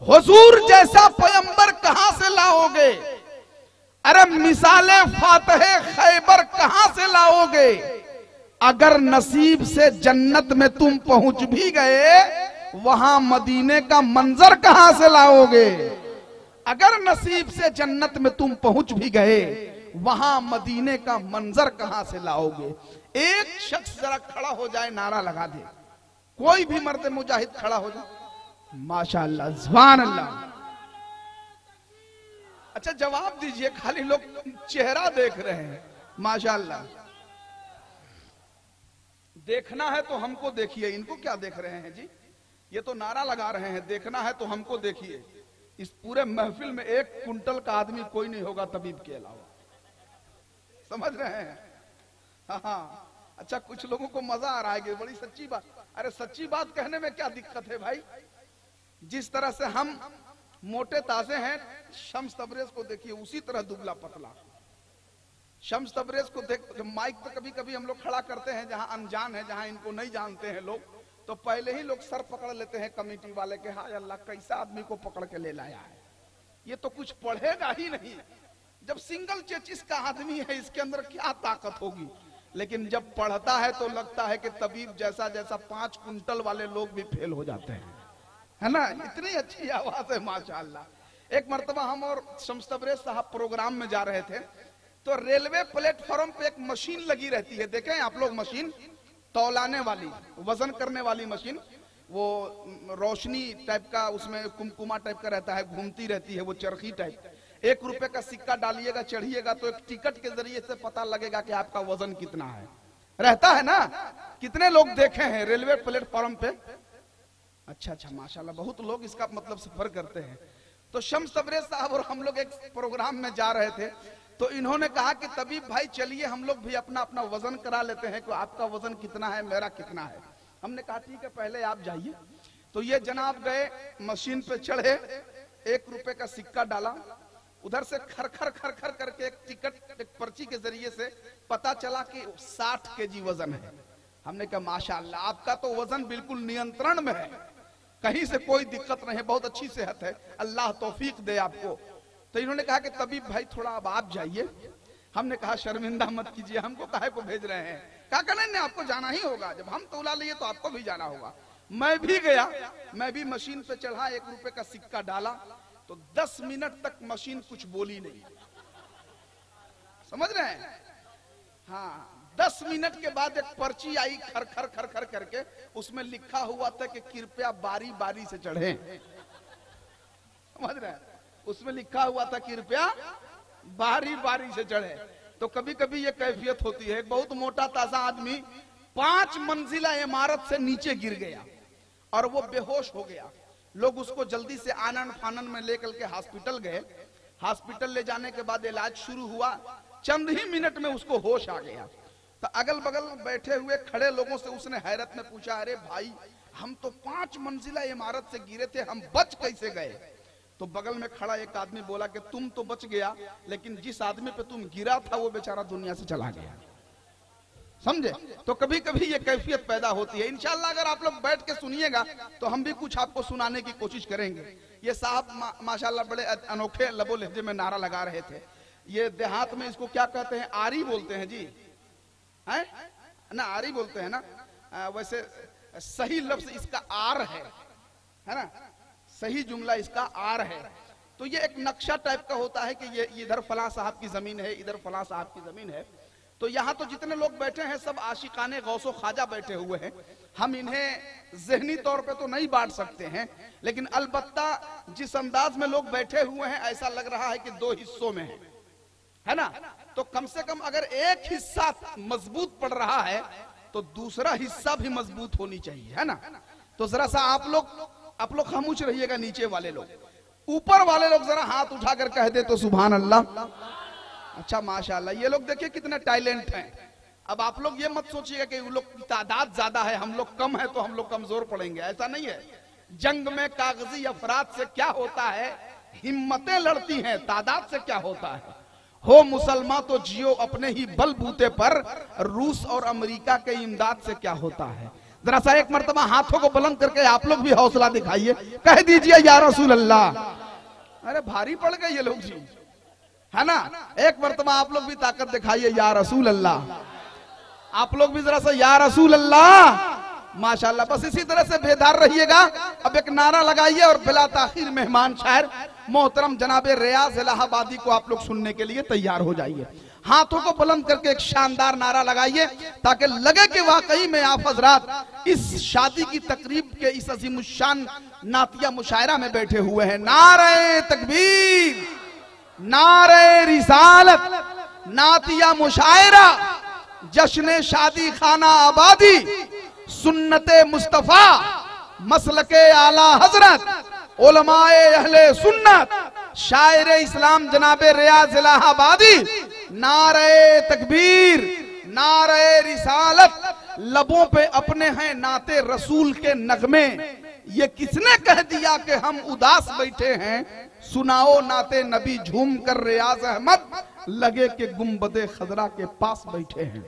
हुजूर जैसा पैगंबर कहां से लाओगे? अरे मिसाले फातहे खैबर कहां से लाओगे? अगर नसीब से जन्नत में तुम पहुंच भी गए, वहां मदीने का मंजर कहां से लाओगे? अगर नसीब से जन्नत में तुम पहुंच भी गए, वहां मदीने का मंजर कहां से लाओगे? एक शख्स जरा खड़ा हो जाए, नारा लगा दे, कोई भी मर्द मुजाहिद खड़ा हो जाए, माशाअल्लाह, सुभान अल्लाह। अच्छा जवाब दीजिए, खाली लोग चेहरा देख रहे हैं। माशाअल्लाह, देखना है तो हमको देखिए, इनको क्या देख रहे हैं जी? ये तो नारा लगा रहे हैं, देखना है तो हमको देखिए। इस पूरे महफिल में 1 कुंटल का आदमी कोई नहीं होगा तबीब के अलावा, समझ रहे हैं? हाँ, अच्छा कुछ लोगों को मजा आ रहा है कि बड़ी सच्ची बात। अरे सच्ची बात कहने में क्या दिक्कत है भाई? जिस तरह से हम मोटे ताजे हैं, शम्स तबरेज को देखिए उसी तरह दुबला पतला। शम्स तबरेज को देख, माइक पे कभी कभी हम लोग खड़ा करते हैं जहां अनजान है, जहां इनको नहीं जानते हैं लोग, तो पहले ही लोग सर पकड़ लेते हैं कमेटी वाले के, हाय अल्लाह कैसा आदमी को पकड़ के ले लाया है, ये तो कुछ पढ़ेगा ही नहीं। जब सिंगल चेचिस का आदमी है, इसके अंदर क्या ताकत होगी? लेकिन जब पढ़ता है तो लगता है कि तबीब जैसा जैसा 5 कुंटल वाले लोग भी फेल हो जाते हैं, है ना? इतनी अच्छी आवाज है माशाअल्लाह। एक मर्तबा हम और शम्स तबरेज साहब प्रोग्राम में जा रहे थे, तो रेलवे प्लेटफॉर्म पे एक मशीन लगी रहती है, देखें आप लोग, मशीन तौलाने वाली, वजन करने वाली मशीन, वो रोशनी टाइप का, उसमें कुमकुमा टाइप का रहता है, घूमती रहती है वो चरखी टाइप। 1 रुपए का सिक्का डालिएगा, चढ़िएगा तो एक टिकट के जरिए से पता लगेगा कि आपका वजन कितना है, रहता है ना? कितने लोग देखे हैं रेलवे प्लेटफॉर्म पे? अच्छा अच्छा, माशाल्लाह, बहुत लोग इसका मतलब सफर करते हैं। तो शम्स तबरेज साहब और हम लोग एक प्रोग्राम में जा रहे थे, तो इन्होंने कहा कि तबीब भाई चलिए हम लोग भी अपना अपना वजन करा लेते हैं, कि आपका वजन कितना है, मेरा कितना है। हमने कहा ठीक है, पहले आप जाइए। तो ये जनाब गए, मशीन पे चढ़े, 1 रुपए का सिक्का डाला, उधर से खर खर खर खर करके एक टिकट, एक पर्ची के जरिए से पता चला कि 60 केजी वजन है। हमने कहा माशाअल्लाह, आपका तो वजन बिल्कुल नियंत्रण में है, कहीं से कोई दिक्कत नहीं है, बहुत अच्छी सेहत है, अल्लाह तौफीक दे आपको। तो इन्होंने कहा कि तबीब भाई थोड़ा अब आप जाइए। हमने कहा शर्मिंदा मत कीजिए, हमको काहे को भेज रहे हैं? कहा नहीं, आपको जाना ही होगा, जब हम तौला लिए तो आपको भी जाना होगा। मैं भी गया, मैं भी मशीन पे चढ़ा, 1 रुपए का सिक्का डाला, तो 10 मिनट तक मशीन कुछ बोली नहीं, समझ रहे हैं? हाँ, 10 मिनट के बाद एक पर्ची आई, खर खर खर खर करके, उसमें लिखा हुआ था कि कृपया बारी बारी से चढ़े, समझ रहे हैं? उसमें लिखा हुआ था कृपया बारी बारी से चढ़े। तो कभी कभी ये कैफियत होती है, बहुत मोटा ताजा आदमी 5 मंजिला इमारत से नीचे गिर गया और वो बेहोश हो गया। लोग उसको जल्दी से आनन फानन में लेकर के हॉस्पिटल गए। हॉस्पिटल ले जाने के बाद इलाज शुरू हुआ, चंद ही मिनट में उसको होश आ गया। तो अगल बगल बैठे हुए खड़े लोगों से उसने हैरत में पूछा, अरे भाई हम तो 5 मंजिला इमारत से गिरे थे, हम बच कैसे गए? तो बगल में खड़ा एक आदमी बोला कि तुम तो बच गया, लेकिन जिस आदमी पे तुम गिरा था वो बेचारा दुनिया से चला गया, समझे? तो कभी कभी ये कैफियत पैदा होती है। इंशाल्लाह अगर आप लोग बैठ के सुनिएगा तो हम भी कुछ आपको सुनाने की कोशिश करेंगे। ये साहब माशाल्लाह बड़े अनोखे लबो लहजे में नारा लगा रहे थे। ये देहात में इसको क्या कहते हैं? आरी बोलते हैं जी, है ना? आरी बोलते हैं ना? वैसे सही लफ्ज इसका आर है ना? सही जुमला इसका आर है। तो ये एक नक्शा टाइप का होता है कि ये इधर फलां साहब की जमीन है, इधर फलां साहब की जमीन है। तो यहाँ तो जितने लोग बैठे हैं सब आशिकाने गौसो ख्वाजा बैठे हुए हैं। हम इन्हें ज़हनी तौर पे तो नहीं बांट सकते हैं, लेकिन अलबत्ता जिस अंदाज में लोग बैठे हुए हैं ऐसा लग रहा है कि 2 हिस्सों में है ना? तो कम से कम अगर एक हिस्सा मजबूत पड़ रहा है तो दूसरा हिस्सा भी मजबूत होनी चाहिए, है ना? तो जरा सा आप लोग खामोश रहिएगा, नीचे वाले लोग, ऊपर वाले लोग जरा हाथ उठाकर कह दे तो सुभान अल्लाह। अच्छा माशाअल्लाह, ये लोग देखिए कितने टैलेंट हैं। अब आप लोग ये मत सोचिएगा कि वो लोग की तादाद ज्यादा है, हम लोग कम है तो हम लोग कमजोर पड़ेंगे, ऐसा नहीं है। जंग में कागजी अफराद से क्या होता है? हिम्मतें लड़ती हैं, तादाद से क्या होता है? हो मुसलमान तो जियो अपने ही बलबूते पर, रूस और अमेरिका के इमदाद से क्या होता है? जरा सा एक मर्तबा हाथों को बुलंद करके आप लोग भी हौसला दिखाइए, कह दीजिए या रसूल अल्लाह। अरे भारी पड़ गए ये लोग जी, है ना। एक मर्तबा आप लोग भी ताकत दिखाइए, या रसूल अल्लाह। आप लोग भी जरा सा या रसूल अल्लाह। माशाल्लाह, बस इसी तरह से बेदार रहिएगा। अब एक नारा लगाइए और बिला ताखीर मेहमान शायर मोहतरम जनाबे रियाज इलाहाबादी को आप लोग सुनने के लिए तैयार हो जाइए। हाथों को बुलंद करके एक शानदार नारा लगाइए ताकि लगे कि वाकई में आप हजरात इस शादी की तकरीब के इस अजीमुशान नातिया मुशायरा में बैठे हुए हैं। नारे तकबीर, नारे रिसालत, नातिया मुशायरा, जश्न शादी खाना आबादी, सुन्नते मुस्तफा, मसलके आला हजरत, उलमाए अहले सुन्नत, शायर इस्लाम जनाबे रियाज इलाहाबादी। नारे तकबीर, नारे रिसालत, लबों पे अपने हैं नाते रसूल के नगमे। ये किसने कह दिया कि हम उदास बैठे हैं, सुनाओ नाते नबी झूम कर रियाज अहमद, लगे कि गुंबदे खजरा के पास बैठे हैं।